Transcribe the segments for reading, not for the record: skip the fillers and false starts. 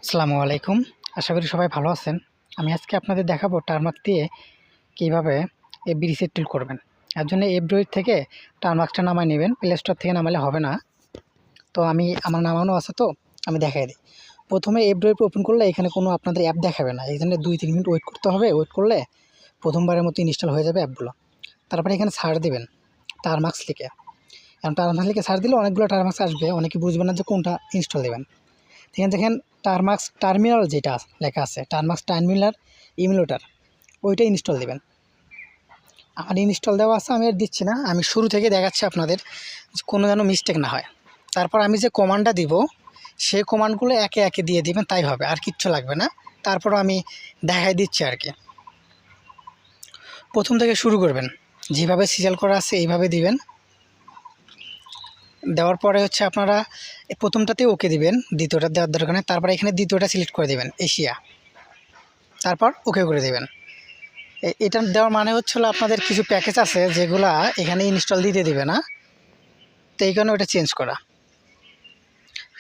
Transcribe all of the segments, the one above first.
আসসালামু আলাইকুম। আশা করি সবাই ভালো আছেন। আমি আজকে আপনাদের দেখাবো টারমার্ক দিয়ে কীভাবে এফবি রিসেট টুল করবেন। এর জন্য অ্যান্ড্রয়েড থেকে টারমার্কটা নামায় নেবেন, প্লে স্টোর থেকে নামালে হবে না। তো আমার নামানো আছে, তো আমি দেখাই দিই। প্রথমে অ্যান্ড্রয়েড ওপেন করলে এখানে কোনো আপনাদের অ্যাপ দেখাবে না, এই জন্য 2-3 মিনিট ওয়েট করতে হবে। ওয়েট করলে প্রথমবারের মতো ইনস্টল হয়ে যাবে অ্যাপগুলো। তারপরে এখানে সার্চ দেবেন টারমার্কস লিখে। এখন টারমার্কস লিখে সার্চ দিলে অনেকগুলো টারমার্কস আসবে, অনেকে বুঝবেন না যে কোনটা ইনস্টল দেবেন। এখানে দেখেন টারমার্কস টার্মিনাল যেটা লেখা আছে, টারমার্কস টার্মিনাল ইমুলেটর, ওইটা ইনস্টল দেবেন। আমার ইনস্টল দেওয়া আছে, আমি আর দিচ্ছি না, আমি শুরু থেকে দেখাচ্ছি আপনাদের, কোনো যেন মিস্টেক না হয়। তারপর আমি যে কমান্ডটা দিব সেই কমান্ডগুলো একে একে দিয়ে দিবেন, তাই হবে, আর কিচ্ছু লাগবে না। তারপর আমি দেখাই দিচ্ছি আর কি। প্রথম থেকে শুরু করবেন, যেভাবে সিরিয়াল করা আছে এইভাবে দিবেন। দেওয়ার পরে হচ্ছে আপনারা প্রথমটাতে ওকে দিবেন, দ্বিতীয়টা দেওয়ার দরকার নেই। তারপর এখানে দ্বিতীয়টা সিলেক্ট করে দেবেন এশিয়া, তারপর ওকে করে দেবেন। এটা দেওয়ার মানে হচ্ছিল আপনাদের কিছু প্যাকেজ আছে যেগুলা এখানে ইনস্টল দিতে দিবে না, তো এই কারণে ওটা চেঞ্জ করা।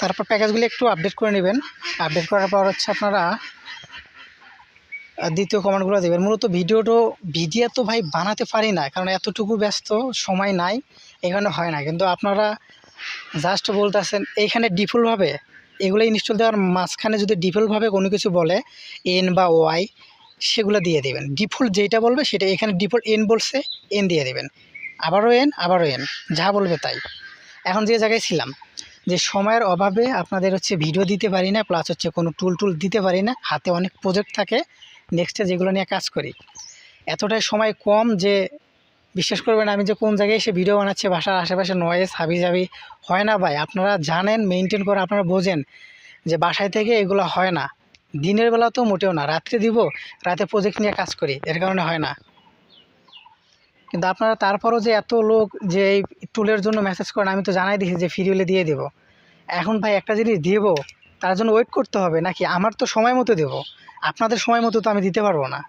তারপর প্যাকেজগুলি একটু আপডেট করে নেবেন। আপডেট করার পর হচ্ছে আপনারা দ্বিতীয় কমান্ডগুলো দেবেন। মূলত ভিডিও তো ভাই বানাতে পারি না, কারণ এতটুকু ব্যস্ত সময় নাই, এখানে হয় না। কিন্তু আপনারা জাস্ট বলতেছেন এইখানে ডিফল্টভাবে এগুলো ইনস্টল দেওয়ার মাঝখানে যদি ডিফল্টভাবে কোনো কিছু বলে এন বা ওয়াই, সেগুলো দিয়ে দেবেন। ডিফল্ট যেটা বলবে সেটা, এখানে ডিফল্ট এন বলছে, এন দিয়ে দেবেন। আবারও এন, যা বলবে তাই। এখন যে জায়গায় ছিলাম, যে সময়ের অভাবে আপনাদের হচ্ছে ভিডিও দিতে পারি না, প্লাস হচ্ছে কোনো টুল দিতে পারি না, হাতে অনেক প্রজেক্ট থাকে নেক্সটে যেগুলো নিয়ে কাজ করি। এতটাই সময় কম যে বিশ্বাস করবেন, আমি যে কোন জায়গায় এসে ভিডিও বানাচ্ছি, বাসার আশেপাশে নয়েজ হাবিজাবি হয় না ভাই। আপনারা জানেন, মেনটেন করে আপনারা বোঝেন যে বাসায় থেকে এগুলো হয় না। দিনের বেলা তো মোটেও না, রাত্রে দিব, রাতে প্রজেক্ট নিয়ে কাজ করি, এর কারণে হয় না। কিন্তু আপনারা তারপরও যে এত লোক যে এই টুলের জন্য মেসেজ করেন, আমি তো জানাই দিয়েছি যে ফ্রি হলে দিয়ে দেবো। এখন ভাই একটা জিনিস দেব, তার জন্য ওয়েট করতে হবে নাকি? আমার তো সময় মতো দেবো, আপনাদের সময় মতো তো আমি দিতে পারবো না।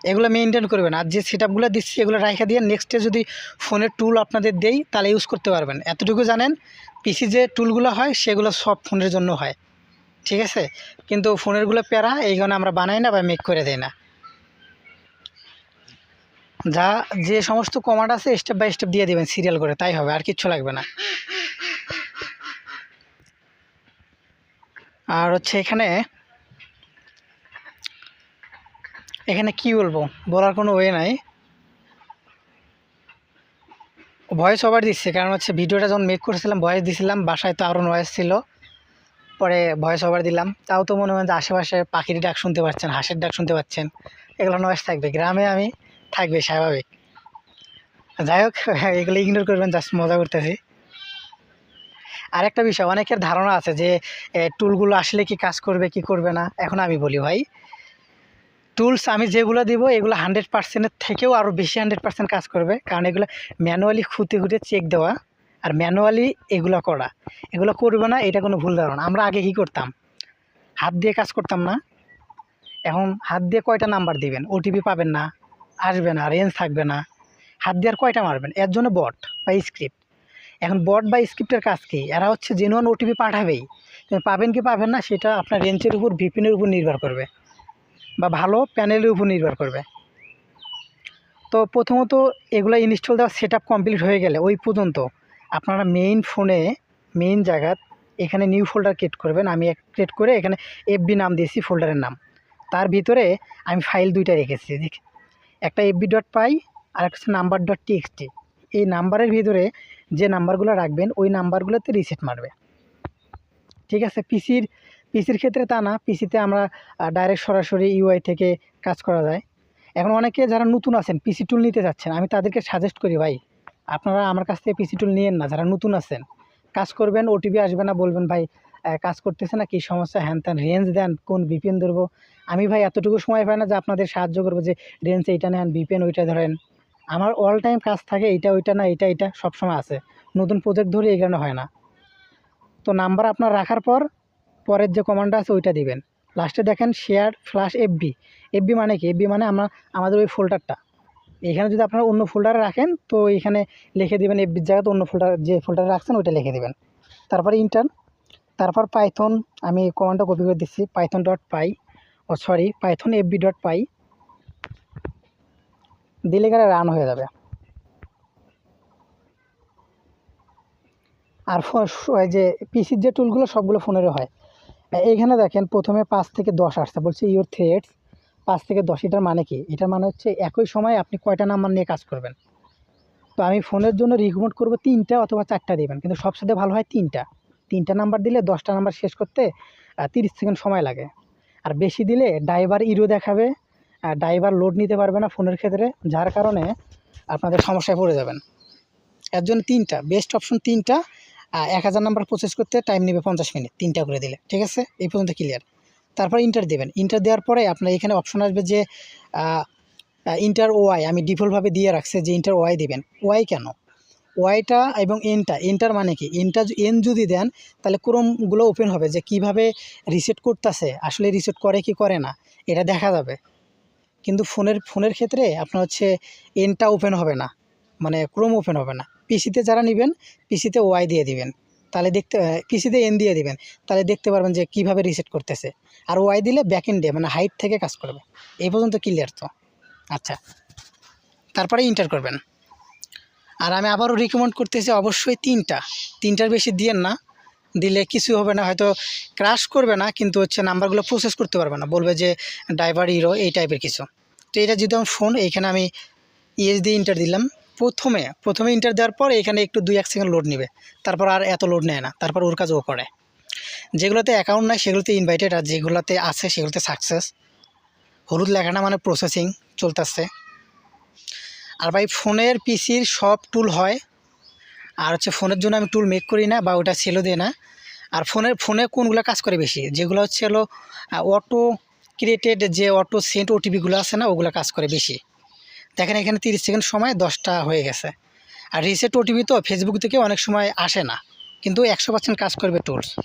এগুলো মেনটেন করবেন। আর যে সেটআপগুলো দিচ্ছি এগুলো রাখা দিয়ে নেক্সটে যদি ফোনের টুল আপনাদের দেই তাহলে ইউজ করতে পারবেন। এতটুকু জানেন, পিসি যে টুলগুলো হয় সেগুলো সব ফোনের জন্য হয়, ঠিক আছে? কিন্তু ফোনেরগুলো প্যারা, এই কারণে আমরা বানাই না বা মেক করে দেই না। যে সমস্ত কমান্ড আছে স্টেপ বাই স্টেপ দিয়ে দেবেন সিরিয়াল করে, তাই হবে, আর কিচ্ছু লাগবে না। আর হচ্ছে এখানে কি বলবো, বলার কোনো ওয়ে নাই। ভয়েস ওভার দিচ্ছে, কারণ হচ্ছে ভিডিওটা যখন মেক করেছিলাম ভয়েস দিছিলাম, বাসায় তো আরও নয়েজ ছিল, পরে ভয়েস ওভার দিলাম। তাও তো মনে হয় যে আশেপাশে পাখির ডাক শুনতে পাচ্ছেন, হাঁসের ডাক শুনতে পাচ্ছেন, এগুলো নয়েজ থাকবে, গ্রামে আমি থাকবে স্বাভাবিক। যাই হোক, এগুলো ইগনোর করবেন, জাস্ট মজা করতেছি। আরেকটা বিষয়, অনেকের ধারণা আছে যে টুলগুলো আসলে কি কাজ করবে কি করবে না। এখন আমি বলি ভাই, টুলস আমি যেগুলো দিব এগুলো 100%-এর থেকেও আরও বেশি 100% কাজ করবে, কারণ এগুলো ম্যানুয়ালি খুঁটে চেক দেওয়া আর ম্যানুয়ালি এগুলো করা। এগুলো করবে না, এটা কোনো ভুল ধারণা। আমরা আগে কী করতাম, হাত দিয়ে কাজ করতাম না। এখন হাত দিয়ে কয়টা নাম্বার দিবেন, ওটিপি পাবেন না, আসবে না, রেঞ্জ থাকবে না, হাত দিয়ে আর কয়টা মারবেন? এর জন্য বট বা স্ক্রিপ্ট। এখন বট বা স্ক্রিপ্টের কাজ কী? এরা হচ্ছে জেনুইন ওটিপি পাঠাবেই, পাবেন কি পাবেন না সেটা আপনার রেঞ্জের উপর, ভিপিনের উপর নির্ভর করবে, বা ভালো প্যানেলের উপর নির্ভর করবে। তো প্রথমত এগুলো ইনস্টল দেওয়া সেটআপ কমপ্লিট হয়ে গেলে ওই পর্যন্ত আপনারা মেইন জায়গা এখানে নিউ ফোল্ডার ক্রিয়েট করবেন। আমি ক্রিয়েট করে এখানে এফবি নাম দিয়েছি ফোল্ডারের নাম। তার ভিতরে আমি ফাইল দুইটা রেখেছি, একটা fb.py আর একটা হচ্ছে number.txt। এই নাম্বারের ভিতরে যে নাম্বারগুলো রাখবেন ওই নাম্বারগুলোতে রিসেট মারবে, ঠিক আছে? পিসির ক্ষেত্রে তা না, পিসিতে আমরা ডাইরেক্ট সরাসরি ইউআই থেকে কাজ করা যায়। এখন অনেকে যারা নতুন আছেন, পিসি টুল নিতে যাচ্ছেন, আমি তাদেরকে সাজেস্ট করি, ভাই আপনারা আমার কাছ থেকে পিসি টুল নিয়েন না। যারা নতুন আছেন, কাজ করবেন, ওটিপি আসবে না, বলবেন ভাই কাজ করতেছে না, কী সমস্যা, হ্যান ত্যান, রেঞ্জ দেন, কোন ভিপিএন ধরবো। আমি ভাই এতটুকু সময় পাই না যে আপনাদের সাহায্য করবো যে রেঞ্জ এইটা নেন, ভিপিএন ওইটা ধরেন। আমার অল টাইম কাজ থাকে, এইটা ওইটা না, এটা সবসময় আছে। নতুন প্রজেক্ট ধরে এই কারণে হয় না। তো নাম্বার আপনার রাখার পরের যে কমান্ডটা আছে ওইটা দিবেন। লাস্টে দেখেন শেয়ার ফ্ল্যাশ এফবি মানে কি? এফবি মানে আমাদের ওই ফোল্ডারটা। এখানে যদি আপনারা অন্য ফোল্ডারে রাখেন তো এখানে লিখে দেবেন এফবির জায়গাতে অন্য ফোল্ডার, যে ফোল্ডারে রাখছেন ওইটা লিখে দেবেন। তারপরে ইন্টার, তারপর পাইথন আমি কমান্ডটা কপি করে দিচ্ছি, পাইথন fb ডট পাই দিলে গেলে রান হয়ে যাবে। আর এই যে পিসির যে টুলগুলো সবগুলো ফোনেরও হয়। এইখানে দেখেন প্রথমে 5 থেকে 10 আসছে, বলছে ইউর থ্রেডস 5 থেকে 10। এটার মানে কি? এটার মানে হচ্ছে একই সময় আপনি কয়টা নাম্বার নিয়ে কাজ করবেন। তো আমি ফোনের জন্য রিকমেন্ড করবো 3টা অথবা 4টা দিবেন, কিন্তু সবসাথে ভালো হয় 3টা নাম্বার দিলে 10টা নাম্বার শেষ করতে 30 সেকেন্ড সময় লাগে। আর বেশি দিলে ড্রাইভার ইরো দেখাবে, ড্রাইভার লোড নিতে পারবে না ফোনের ক্ষেত্রে, যার কারণে আপনাদের সমস্যায় পড়ে যাবেন। এর জন্য 3টা বেস্ট অপশন, 3টা। 1000 নাম্বার প্রসেস করতে টাইম নেবে 50 মিনিট, 3টা করে দিলে। ঠিক আছে, এই পর্যন্ত ক্লিয়ার। তারপর ইন্টার দেবেন। ইন্টার দেওয়ার পরে আপনার এখানে অপশন আসবে যে ইন্টার ওয়াই। আমি ডিফল্টভাবে দিয়ে রাখছে যে ইন্টার ওয়াই দিবেন। ওয়াই কেন? ওয়াইটা এবং এন্টার মানে কি? এন যদি দেন তাহলে ক্রোমগুলো ওপেন হবে, যে কিভাবে রিসেট করতেছে, আসলে রিসেট করে কি করে না এটা দেখা যাবে। কিন্তু ফোনের ক্ষেত্রে আপনার হচ্ছে এনটা ওপেন হবে না, মানে ক্রোম ওপেন হবে না। পিসিতে যারা নেবেন পিসিতে ওয়াই দিয়ে দিবেন, তাহলে পিসিতে এন দিয়ে দিবেন, তাহলে দেখতে পারবেন যে কিভাবে রিসেট করতেছে। আর ওয়াই দিলে ব্যাক এন্ডে মানে হাইট থেকে কাজ করবে। এই পর্যন্ত ক্লিয়ার তো? আচ্ছা, তারপরে ইন্টার করবেন। আর আমি আবারও রিকমেন্ড করতেছি অবশ্যই 3টার বেশি দিয়েন না, দিলে কিছু হবে না, হয়তো ক্রাশ করবে না, কিন্তু হচ্ছে নাম্বারগুলো প্রসেস করতে পারবে না, বলবে যে ড্রাইভার ইরো এই টাইপের কিছু। তো এটা যদি আমার ফোন, এইখানে আমি ইএস দিয়ে ইন্টার দিলাম। প্রথমে ইন্টার দেওয়ার পর এখানে একটু 2-1 সেকেন্ড লোড নেবে, তারপর আর এত লোড নেয় না, তারপর ওর কাজ ও করে। যেগুলোতে অ্যাকাউন্ট নাই সেগুলোতে ইনভাইটেড, আর যেগুলোতে আছে সেগুলোতে সাকসেস। হলুদ লেখাটা মানে প্রসেসিং চলতেছে। আর ভাই ফোনের পিসির সব টুল হয়, আর হচ্ছে ফোনের জন্য আমি টুল মেক করি না বা ওটা সেলও দিই না। আর ফোনে কোনগুলো কাজ করে বেশি? যেগুলো হচ্ছে হলো অটো ক্রিয়েটেড, যে অটো সেন্ট ওটিপিগুলো আছে না, ওগুলো কাজ করে বেশি। দেখেন এখানে 30 সেকেন্ড সময় 10টা হয়ে গেছে। আর রিসেট ওটিপি তো ফেসবুক থেকে অনেক সময় আসে না, কিন্তু 100% কাজ করবে টুলস।